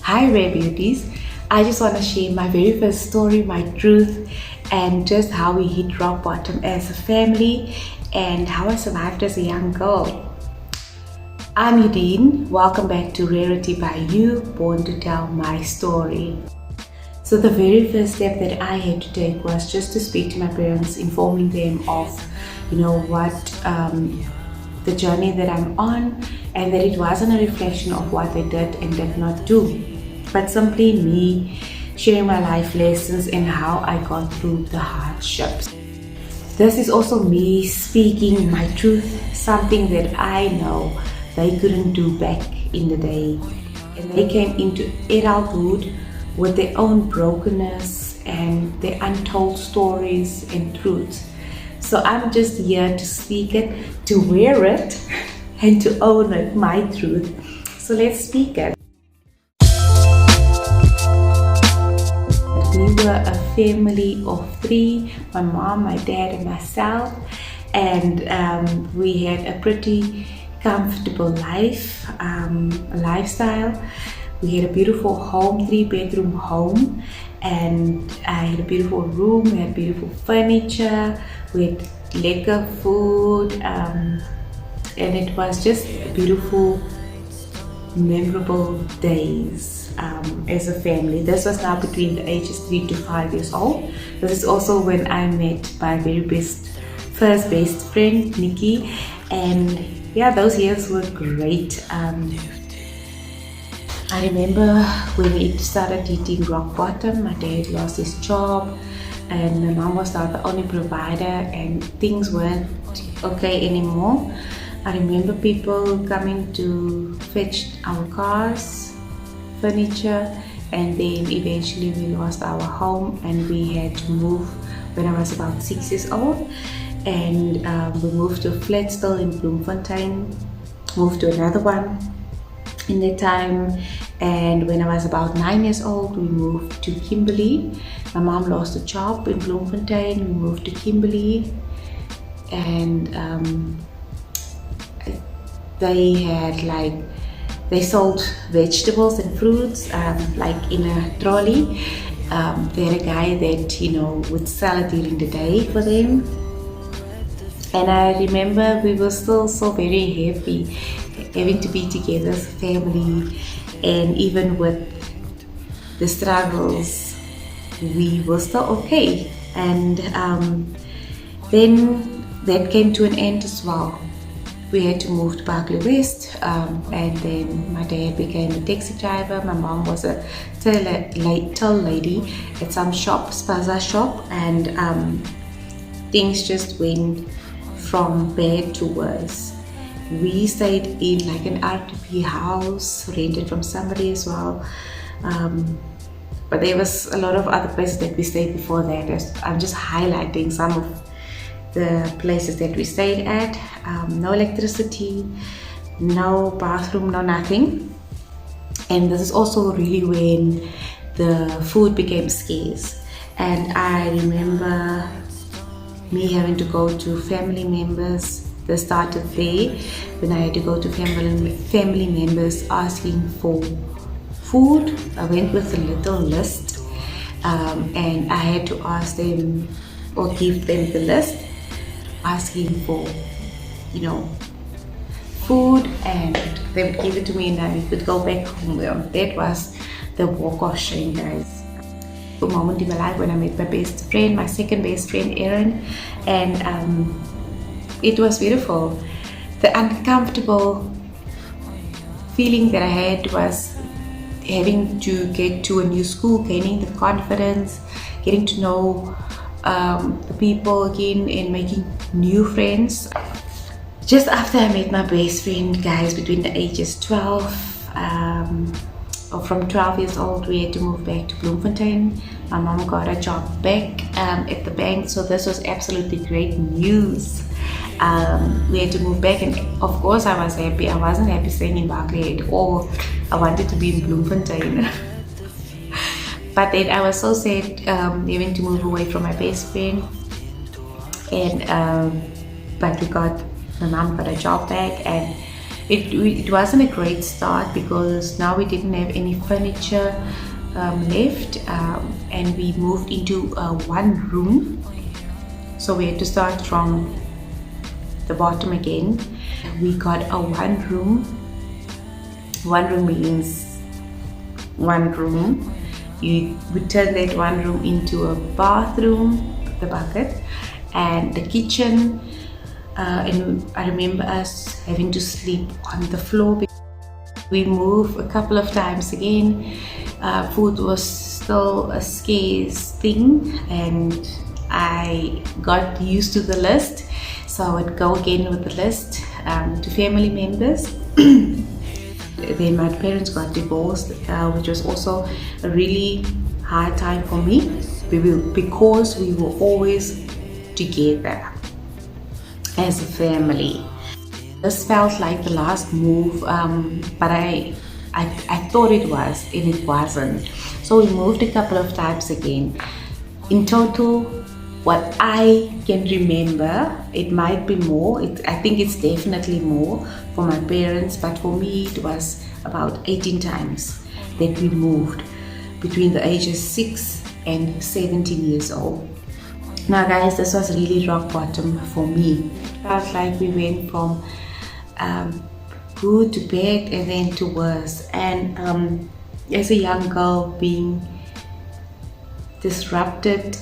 Hi Rare Beauties. I just want to share my very first story, my truth, and just how we hit rock bottom as a family and how I survived as a young girl. I'm Udine. Welcome back to Rarity by You, born to tell my story. So the very first step that I had to take was just to speak to my parents, informing them of, what the journey that I'm on, and that it wasn't a reflection of what they did and did not do, but simply me sharing my life lessons and how I got through the hardships. This is also me speaking my truth, something that I know they couldn't do back in the day. And they came into adulthood with their own brokenness and their untold stories and truths. So I'm just here to speak it, to wear it, and to own it, my truth. So let's speak it. We were a family of 3, my mom, my dad, and myself, and we had a pretty comfortable lifestyle. We had a beautiful home, 3-bedroom home, and I had a beautiful room. We had beautiful furniture, we had lekker food, and it was just beautiful, memorable days as a family. This was now between the ages 3 to 5 years old. This is also when I met my first best friend, Nikki, and yeah, those years were great. I remember when it started hitting rock bottom. My dad lost his job and my mom was now the only provider, and things weren't okay anymore. I remember people coming to fetch our cars, furniture, and then eventually we lost our home and we had to move when I was about 6 years old. And we moved to a flat still in Bloemfontein, moved to another one in that time, and when I was about 9 years old we moved to Kimberley. My mom lost a job in Bloemfontein, we moved to Kimberley, and they sold vegetables and fruits like in a trolley. They had a guy that would sell it during the day for them. And I remember we were still so very happy having to be together as a family, and even with the struggles we were still okay. And then that came to an end as well. We had to move to Berkeley West, and then my dad became a taxi driver. My mom was a till lady at some spaza shop, and things just went from bad to worse. We stayed in like an RTP house, rented from somebody as well, but there was a lot of other places that we stayed before that. I'm just highlighting some of the places that we stayed at. No electricity, no bathroom, no nothing. And this is also really when the food became scarce, and I remember me having to go to family members. This started there when I had to go to family members asking for food. I went with a little list, and I had to ask them or give them the list, asking for food, and they would give it to me and I would go back home. That was the walk of shame, guys. A moment in my life when I met my second best friend, Erin, and it was beautiful. The uncomfortable feeling that I had was having to get to a new school, gaining the confidence, getting to know the people again, and making new friends. Just after I met my best friend, guys, between the ages 12 or from 12 years old, we had to move back to Bloemfontein. My mom got a job back at the bank, so this was absolutely great news. We had to move back, and of course I was happy. I wasn't happy staying in Berkeley at all. I wanted to be in Bloemfontein. But then I was so sad having to move away from my best friend, and but my mom got a job back, and It wasn't a great start because now we didn't have any furniture left, and we moved into one room, so we had to start from the bottom again. We got a one room means one room. You would turn that one room into a bathroom, the bucket, and the kitchen, and I remember us having to sleep on the floor. We moved a couple of times again. Food was still a scarce thing, and I got used to the list, so I would go again with the list to family members. Then my parents got divorced, which was also a really hard time for me because we were always together as a family. This felt like the last move, but I thought it was, and it wasn't. So we moved a couple of times again. In total, what I can remember, it might be more. I think it's definitely more for my parents, but for me it was about 18 times that we moved between the ages 6 and 17 years old. Now guys, this was really rock bottom for me. It felt like we went from good to bad and then to worse, and as a young girl being disrupted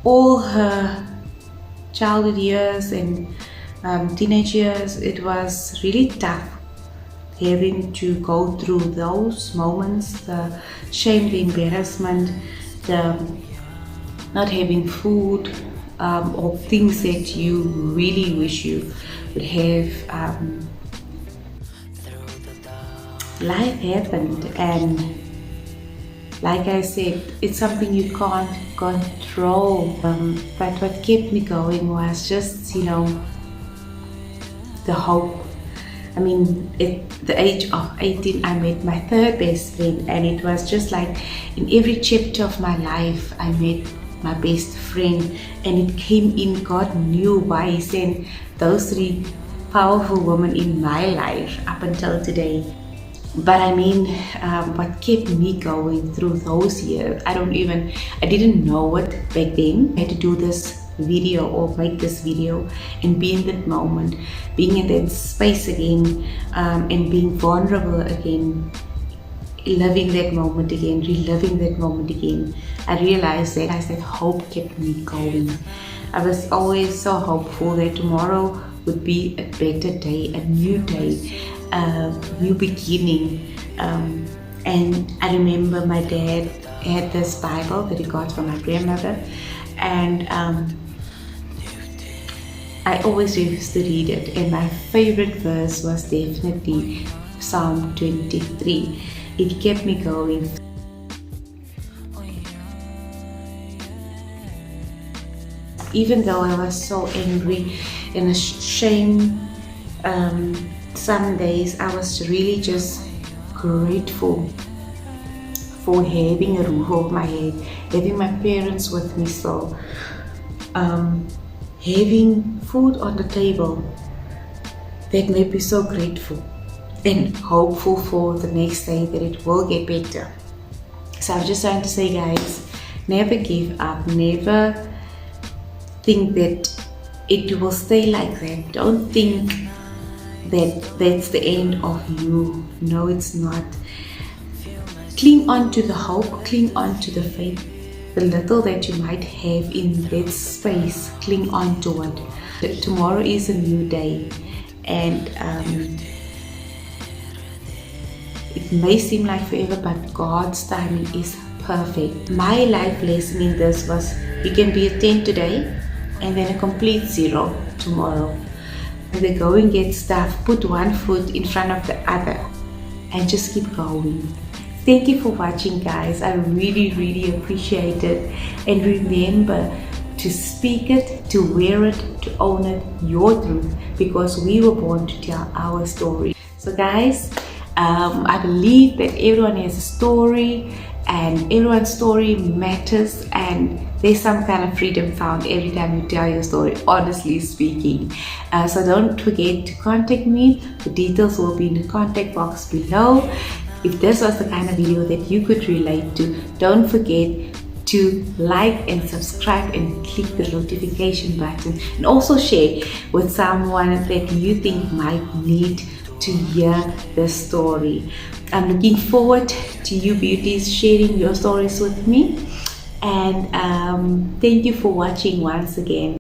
all her childhood years and teenage years, it was really tough having to go through those moments, the shame, the embarrassment, the not having food, or things that you really wish you would have. Life happened, and like I said, it's something you can't control, but what kept me going was just, the hope. I mean, at the age of 18, I met my third best friend, and it was just like in every chapter of my life, I met my best friend, and it came in. God knew why He sent those three powerful women in my life up until today. But I mean, what kept me going through those years, I didn't know it back then. I had to do this video or make this video and be in that moment, being in that space again, and being vulnerable again, living that moment again, reliving that moment again. I realized that hope kept me going. I was always so hopeful that tomorrow would be a better day, a new day, a new beginning. And I remember my dad had this Bible that he got from my grandmother, and I always used to read it, and my favorite verse was definitely Psalm 23. It kept me going. Even though I was so angry and ashamed, some days I was really just grateful for having a roof over my head, having my parents with me still, having food on the table. That made me so grateful and hopeful for the next day that it will get better. So I'm just trying to say, guys, never give up, never think that it will stay like that. Don't think that that's the end of you. No, it's not. Cling on to the hope, cling on to the faith. The little that you might have in that space, cling on to it. Tomorrow is a new day, and it may seem like forever, but God's timing is perfect. My life lesson in this was, you can be a 10 today and then a complete 0 tomorrow. When the going gets tough, put one foot in front of the other and just keep going. Thank you for watching, guys. I really appreciate it. And remember to speak it, to wear it, to own it, your truth, because we were born to tell our story. So guys, I believe that everyone has a story, and everyone's story matters, and there's some kind of freedom found every time you tell your story, honestly speaking. So don't forget to contact me. The details will be in the contact box below. If this was the kind of video that you could relate to, don't forget to like and subscribe and click the notification button, and also share with someone that you think might need to hear this story. I'm looking forward to you beauties sharing your stories with me, and thank you for watching once again.